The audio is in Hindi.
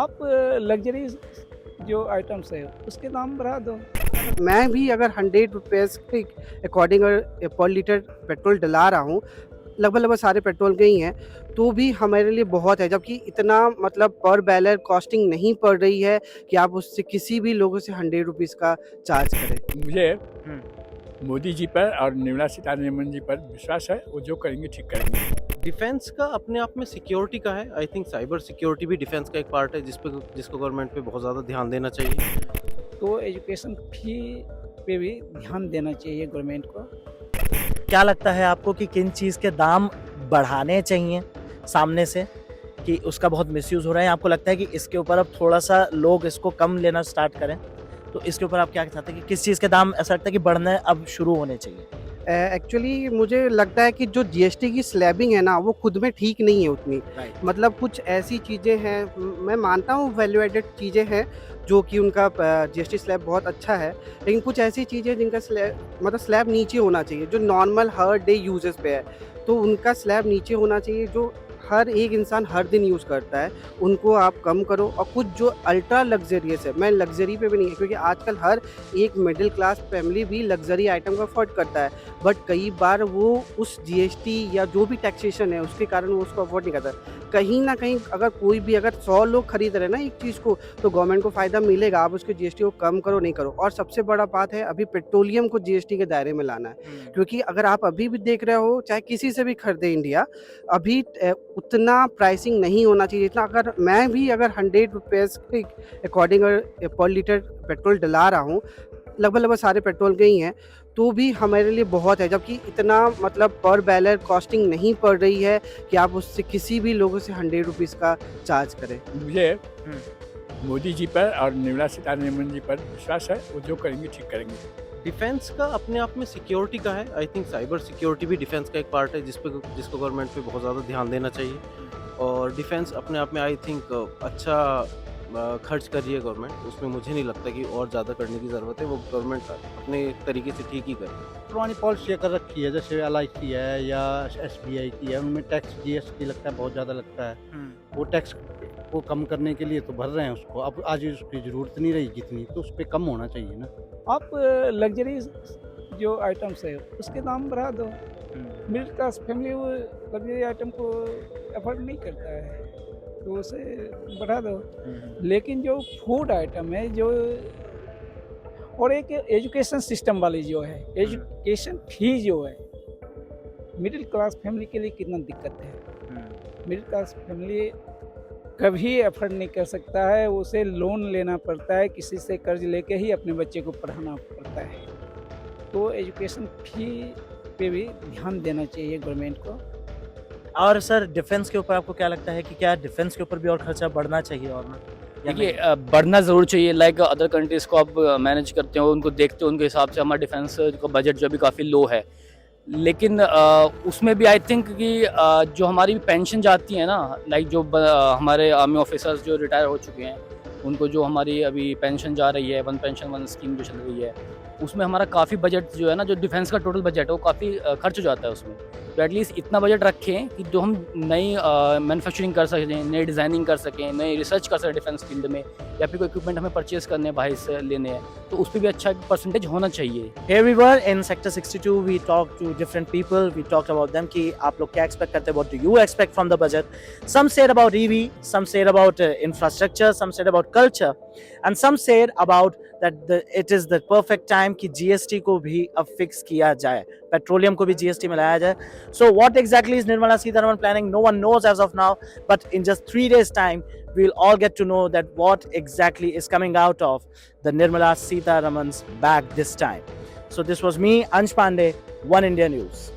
आप लग्जरी जो आइटम्स है उसके दाम बढ़ा दो। मैं भी अगर 100 रुपीज़ के अकॉर्डिंग पर लीटर पेट्रोल डला रहा हूँ, लगभग सारे पेट्रोल के ही हैं, तो भी हमारे लिए बहुत है। जबकि इतना मतलब पर बैरल कॉस्टिंग नहीं पड़ रही है कि आप उससे किसी भी लोगों से 100 रुपीज़ का चार्ज करें। मुझे हुँ। मोदी जी पर और निर्मला सीतारमण जी पर विश्वास है, वो जो करेंगे ठीक करेंगे। डिफेंस का अपने आप में सिक्योरिटी का है। आई थिंक साइबर सिक्योरिटी भी डिफेंस का एक पार्ट है जिसको गवर्नमेंट पे बहुत ज़्यादा ध्यान देना चाहिए। तो एजुकेशन फी पे भी ध्यान देना चाहिए गवर्नमेंट को। क्या लगता है आपको कि किन चीज़ के दाम बढ़ाने चाहिए सामने से, कि उसका बहुत मिसयूज़ हो रहा है? आपको लगता है कि इसके ऊपर अब थोड़ा-सा लोग इसको कम लेना स्टार्ट करें? तो इसके ऊपर आप क्या चाहते हैं कि किस चीज़ के दाम ऐसा लगता है कि बढ़ने अब शुरू होने चाहिए? एक्चुअली मुझे लगता है कि जो जीएसटी की स्लैबिंग है ना, वो खुद में ठीक नहीं है उतनी। राइट। मतलब कुछ ऐसी चीज़ें हैं, मैं मानता हूँ वैल्यू एडेड चीज़ें हैं, जो कि उनका जीएसटी स्लैब बहुत अच्छा है, लेकिन कुछ ऐसी चीज़ें जिनका स्लैब नीचे होना चाहिए, जो नॉर्मल हर डे यूजेस पे है। तो उनका स्लैब नीचे होना चाहिए, जो हर एक इंसान हर दिन यूज़ करता है, उनको आप कम करो। और कुछ जो अल्ट्रा लग्ज़रियस है, मैं लग्ज़री पे भी नहीं है, क्योंकि आजकल हर एक मिडिल क्लास फैमिली भी लग्ज़री आइटम को अफ़ोर्ड करता है, बट कई बार वो उस जीएसटी या जो भी टैक्सेशन है उसके कारण वो उसको अफ़ोर्ड नहीं करता। कहीं न कहीं अगर 100 लोग खरीद रहे हैं ना एक चीज़ को, तो गवर्नमेंट को फ़ायदा मिलेगा। आप उसके जीएसटी को कम करो, नहीं करो। और सबसे बड़ा बात है, अभी पेट्रोलियम को जीएसटी के दायरे में लाना है, क्योंकि अगर आप अभी भी देख रहे हो, चाहे किसी से भी खरीदें इंडिया, अभी उतना प्राइसिंग नहीं होना चाहिए जितना। अगर मैं भी अगर 100 रुपीज़ के अकॉर्डिंग पर लीटर पेट्रोल डला रहा हूँ, लगभग सारे पेट्रोल के ही हैं, तो भी हमारे लिए बहुत है। जबकि इतना मतलब पर बैरल कॉस्टिंग नहीं पड़ रही है कि आप उससे किसी भी लोगों से 100 रुपीज़ का चार्ज करें। मुझे मोदी जी पर और निर्मला सीतारमण जी पर विश्वास है, वो जो करेंगे ठीक करेंगे। डिफेंस का अपने आप में सिक्योरिटी का है। आई थिंक साइबर सिक्योरिटी भी डिफेंस का एक पार्ट है जिसको गवर्नमेंट पे बहुत ज़्यादा ध्यान देना चाहिए। और डिफेंस अपने आप में आई थिंक अच्छा खर्च कर रही है गवर्नमेंट। उसमें मुझे नहीं लगता कि और ज़्यादा करने की ज़रूरत है। वो गवर्नमेंट अपने तरीके से ठीक ही करे। पुरानी पॉलिसी कर रखी है, जैसे एलआईसी है या एसबीआई की है, उनमें टैक्स जीएसटी लगता है, बहुत ज़्यादा लगता है। वो टैक्स को कम करने के लिए तो भर रहे हैं उसको, अब आज उसकी ज़रूरत नहीं रही जितनी, तो उस पे कम होना चाहिए ना। आप लग्जरी जो आइटम्स है उसके दाम बढ़ा दो। मिडिल क्लास फैमिली वो लग्जरी आइटम को अफोर्ड नहीं करता है, तो उसे बढ़ा दो। लेकिन जो फूड आइटम है, जो और एक एजुकेशन सिस्टम वाली जो है, एजुकेशन फी जो है, मिडिल क्लास फैमिली के लिए कितना दिक्कत है। मिडिल क्लास फैमिली कभी अफोर्ड नहीं कर सकता है, उसे लोन लेना पड़ता है, किसी से कर्ज लेके ही अपने बच्चे को पढ़ाना पड़ता है। तो एजुकेशन फी पे भी ध्यान देना चाहिए गवर्नमेंट को। और सर डिफेंस के ऊपर आपको क्या लगता है कि क्या डिफेंस के ऊपर भी और खर्चा बढ़ना चाहिए और ना? या देखिए बढ़ना ज़रूर चाहिए। लाइक अदर कंट्रीज़ को आप मैनेज करते हो, उनको देखते हो, उनके हिसाब से हमारा डिफेंस का बजट जो अभी काफ़ी लो है। लेकिन उसमें भी आई थिंक कि जो हमारी पेंशन जाती है ना, लाइक जो हमारे आर्मी ऑफिसर्स जो रिटायर हो चुके हैं, उनको जो हमारी अभी पेंशन जा रही है, वन पेंशन वन स्कीम जो चल रही है, उसमें हमारा काफ़ी बजट जो है ना, जो डिफेंस का टोटल बजट है वो काफ़ी खर्च हो जाता है उसमें। तो एटलीस्ट इतना बजट रखें कि जो हम नई मैन्युफैक्चरिंग कर सकें, नई डिज़ाइनिंग कर सकें, नई रिसर्च कर सकें डिफेंस फील्ड में, या फिर कोई इक्विपमेंट हमें परचेज़ करने हैं, बाहर से लेने हैं, तो उस पर भी अच्छा परसेंटेज होना चाहिए। Here we were in Sector 62. We talked to different people. We talked about them कि आप लोग क्या expect करते हैं? What do you expect from the budget? Some said about EV, some said about infrastructure, some said about culture, and some said about that it is the perfect time कि GST को भी अब fix किया जाए, पेट्रोलियम को भी GST में लाया जाए. So what exactly is Nirmala Sitharaman planning? No one knows as of now, but in just 3 days time, we'll all get to know that what exactly is coming out of the Nirmala Sitharaman's bag this time. So this was me, Ansh Pandey, One India News.